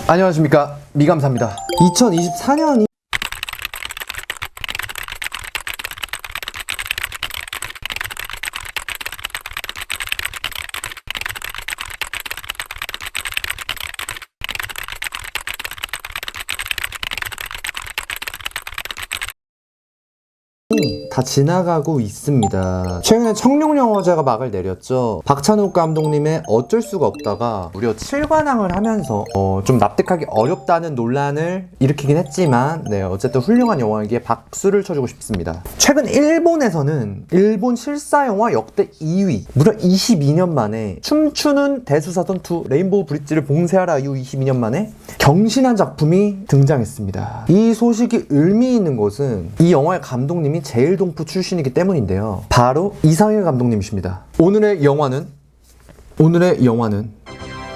안녕하십니까, 미감사입니다. 2024년이 다 지나가고 있습니다. 최근에 청룡영화제가 막을 내렸죠. 박찬욱 감독님의 어쩔 수가 없다가 무려 7관왕을 하면서 좀 납득하기 어렵다는 논란을 일으키긴 했지만 어쨌든 훌륭한 영화이기에 박수를 쳐주고 싶습니다. 최근 일본에서는 일본 실사영화 역대 2위, 무려 22년 만에 춤추는 대수사선 2 레인보우 브릿지를 봉쇄하라 이후 22년 만에 경신한 작품이 등장했습니다. 이 소식이 의미 있는 것은 이 영화의 감독님이 제일동포 출신이기 때문인데요. 바로 이상일 감독님이십니다. 오늘의 영화는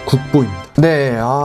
국보입니다.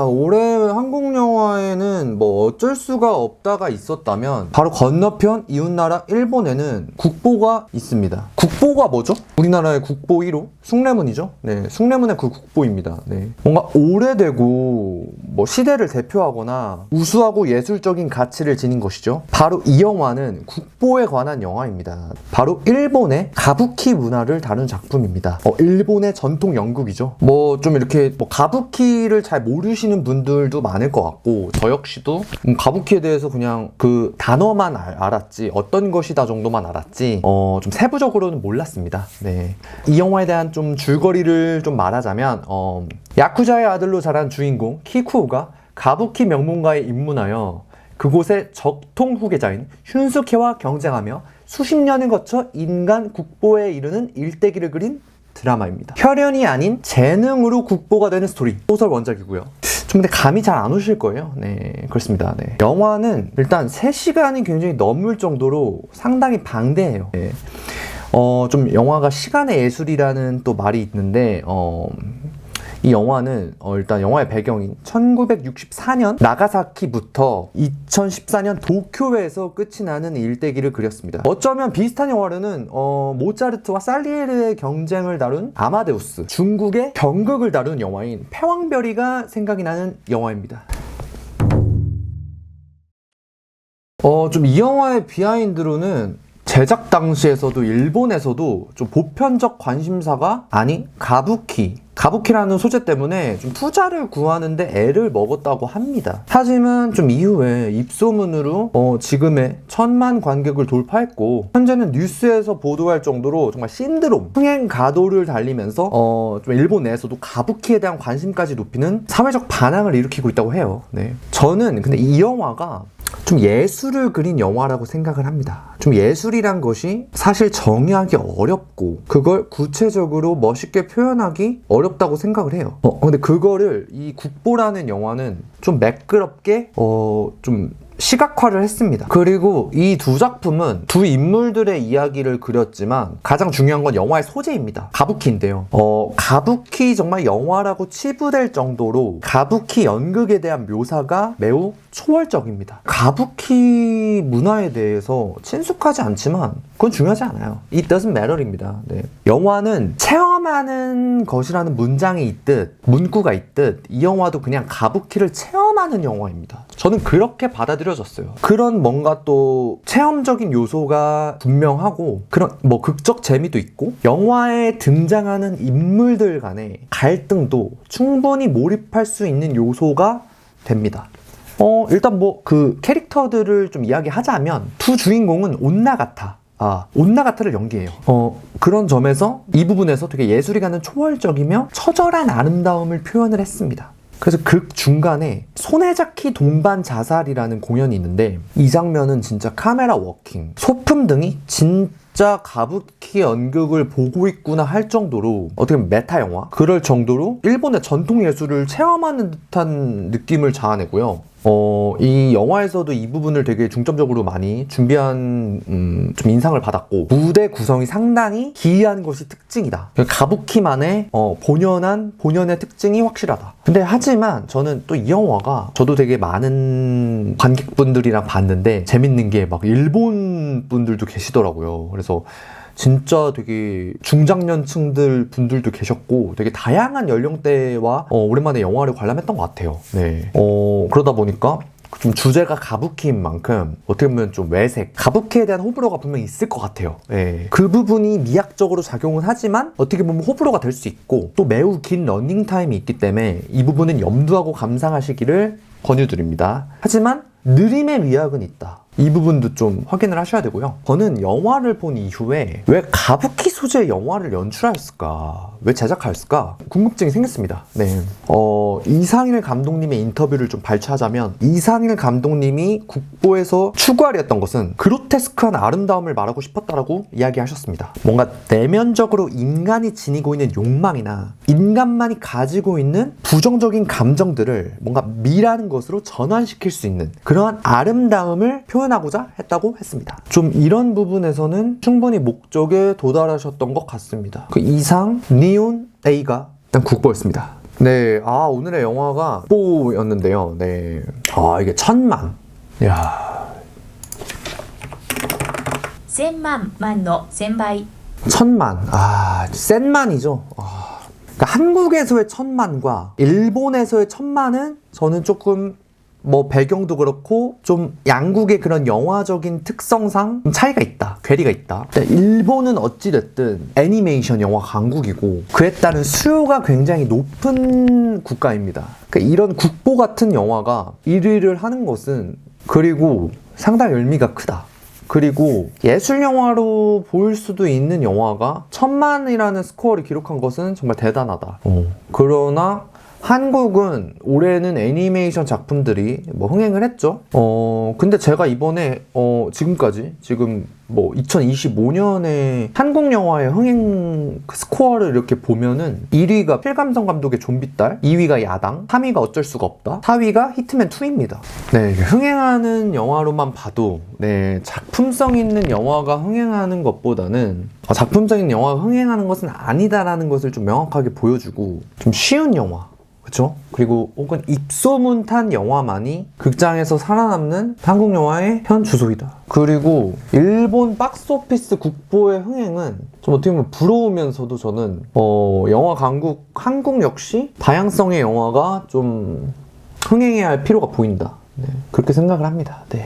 올해 한국 영화에는 뭐 어쩔 수가 없다가 있었다면 바로 건너편 이웃나라 일본에는 국보가 있습니다. 국보가 뭐죠? 우리나라의 국보 1호 숭례문이죠. 숭례문의 그 국보입니다. 뭔가 오래되고 뭐 시대를 대표하거나 우수하고 예술적인 가치를 지닌 것이죠. 바로 이 영화는 국보에 관한 영화입니다. 바로 일본의 가부키 문화를 다룬 작품입니다. 일본의 전통 연극이죠. 뭐 좀 이렇게 가부키를 잘 모르시는 분들도 많을 것 같고, 저 역시도 가부키에 대해서 그냥 그 단어만 알았지, 어떤 것이다 정도만 알았지 좀 세부적으로는 몰랐습니다. 이 영화에 대한 좀 줄거리를 좀 말하자면 야쿠자의 아들로 자란 주인공 키쿠우가 가부키 명문가에 입문하여 그곳의 적통 후계자인 슌스케와 경쟁하며 수십 년을 거쳐 인간 국보에 이르는 일대기를 그린 드라마입니다. 혈연이 아닌 재능으로 국보가 되는 스토리, 소설 원작이고요. 좀 근데 감이 잘 안 오실 거예요. 그렇습니다. 영화는 일단 3시간이 굉장히 넘을 정도로 상당히 방대해요. 좀 영화가 시간의 예술이라는 또 말이 있는데 이 영화는 일단 영화의 배경인 1964년 나가사키부터 2014년 도쿄에서 끝이 나는 일대기를 그렸습니다. 어쩌면 비슷한 영화로는 모차르트와 살리에르의 경쟁을 다룬 아마데우스, 중국의 경극을 다룬 영화인 패왕별이가 생각이 나는 영화입니다. 좀 이 영화의 비하인드로는 제작 당시에서도 일본에서도 좀 보편적 관심사가 가부키라는 소재 때문에 좀 투자를 구하는데 애를 먹었다고 합니다. 하지만 좀 이후에 입소문으로 지금의 1000만 관객을 돌파했고, 현재는 뉴스에서 보도할 정도로 정말 신드롬, 흥행 가도를 달리면서 좀 일본 내에서도 가부키에 대한 관심까지 높이는 사회적 반항을 일으키고 있다고 해요. 저는 근데 이 영화가 좀 예술을 그린 영화라고 생각을 합니다. 좀 예술이란 것이 사실 정의하기 어렵고 그걸 구체적으로 멋있게 표현하기 어렵다고 생각을 해요. 근데 그거를 이 국보라는 영화는 좀 매끄럽게 좀 시각화를 했습니다. 그리고 이 두 작품은 두 인물들의 이야기를 그렸지만 가장 중요한 건 영화의 소재입니다. 가부키인데요. 가부키 정말 영화라고 치부될 정도로 가부키 연극에 대한 묘사가 매우 초월적입니다. 가부키 문화에 대해서 친숙하지 않지만 그건 중요하지 않아요. It doesn't matter입니다. 영화는 체험하는 것이라는 문장이 있듯, 문구가 있듯, 이 영화도 그냥 가부키를 체험하는 영화입니다. 저는 그렇게 받아들여졌어요. 그런 뭔가 또 체험적인 요소가 분명하고 그런 뭐 극적 재미도 있고, 영화에 등장하는 인물들 간의 갈등도 충분히 몰입할 수 있는 요소가 됩니다. 일단 뭐 그 캐릭터들을 좀 이야기하자면 두 주인공은 온나가타를 연기해요. 그런 점에서 이 부분에서 되게 예술이 가는 초월적이며 처절한 아름다움을 표현을 했습니다. 그래서 극 중간에 손에잡기 동반 자살이라는 공연이 있는데, 이 장면은 진짜 카메라 워킹, 소품 등이 진짜 가부키 연극을 보고 있구나 할 정도로, 어떻게 보면 메타 영화, 그럴 정도로 일본의 전통 예술을 체험하는 듯한 느낌을 자아내고요. 이 영화에서도 이 부분을 되게 중점적으로 많이 준비한 좀 인상을 받았고, 무대 구성이 상당히 기이한 것이 특징이다. 가부키만의 본연의 특징이 확실하다. 근데 하지만 저는 또 이 영화가, 저도 되게 많은 관객분들이랑 봤는데 재밌는 게 막 일본 분들도 계시더라고요. 그래서 진짜 되게 중장년층들 분들도 계셨고 되게 다양한 연령대와 오랜만에 영화를 관람했던 것 같아요. 네. 그러다 보니까 좀 주제가 가부키인 만큼 어떻게 보면 좀 외색, 가부키에 대한 호불호가 분명히 있을 것 같아요. 예. 그 부분이 미학적으로 작용은 하지만 어떻게 보면 호불호가 될 수 있고 또 매우 긴 러닝타임이 있기 때문에 이 부분은 염두하고 감상하시기를 권유드립니다. 하지만 느림의 위약은 있다. 이 부분도 좀 확인을 하셔야 되고요. 저는 영화를 본 이후에 왜 가부키 소재의 영화를 연출하였을까? 왜 제작하였을까? 궁금증이 생겼습니다. 네. 이상일 감독님의 인터뷰를 좀 발췌하자면 이상일 감독님이 국보에서 추구하려 했던 것은 그로테스크한 아름다움을 말하고 싶었다라고 이야기하셨습니다. 뭔가 내면적으로 인간이 지니고 있는 욕망이나 인간만이 가지고 있는 부정적인 감정들을 뭔가 미라는 것으로 전환시킬 수 있는 그러한 아름다움을 표현하고자 했다고 했습니다. 좀 이런 부분에서는 충분히 목적에 도달하셨던 것 같습니다. 그 이상 니온 A가 일단 국보였습니다. 네, 오늘의 영화가 국보였는데요. 네, 이게 1000만. 야, 1000만 만の1000倍 1000만. 센 만이죠. 그러니까 한국에서의 1000만과 일본에서의 1000만은 저는 조금 배경도 그렇고 좀 양국의 그런 영화적인 특성상 좀 차이가 있다. 괴리가 있다. 일본은 어찌됐든 애니메이션 영화 강국이고 그에 따른 수요가 굉장히 높은 국가입니다. 그러니까 이런 국보 같은 영화가 1위를 하는 것은 그리고 상당히 의미가 크다. 그리고 예술 영화로 보일 수도 있는 영화가 1000만이라는 스코어를 기록한 것은 정말 대단하다. 그러나 한국은 올해는 애니메이션 작품들이 흥행을 했죠. 근데 제가 이번에 지금까지 2025년에 한국 영화의 흥행 스코어를 이렇게 보면은 1위가 필감성 감독의 좀비딸, 2위가 야당, 3위가 어쩔 수가 없다, 4위가 히트맨 2입니다. 네, 흥행하는 영화로만 봐도 작품성 있는 영화가 흥행하는 것보다는 작품성 있는 영화가 흥행하는 것은 아니다라는 것을 좀 명확하게 보여주고 좀 쉬운 영화, 그쵸? 그리고 혹은 입소문 탄 영화만이 극장에서 살아남는 한국 영화의 현 주소이다. 그리고 일본 박스오피스 국보의 흥행은 좀 어떻게 보면 부러우면서도 저는 영화 강국 한국 역시 다양성의 영화가 좀 흥행해야 할 필요가 보인다. 네, 그렇게 생각을 합니다. 네.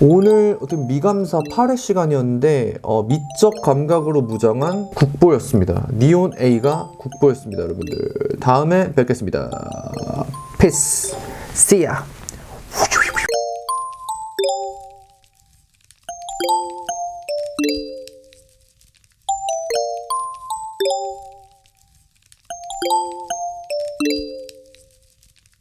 오늘 어떤 미감사 8회 시간이었는데 미적 감각으로 무장한 국보였습니다. 니온 A가 국보였습니다, 여러분들. 다음에 뵙겠습니다. Peace. See ya.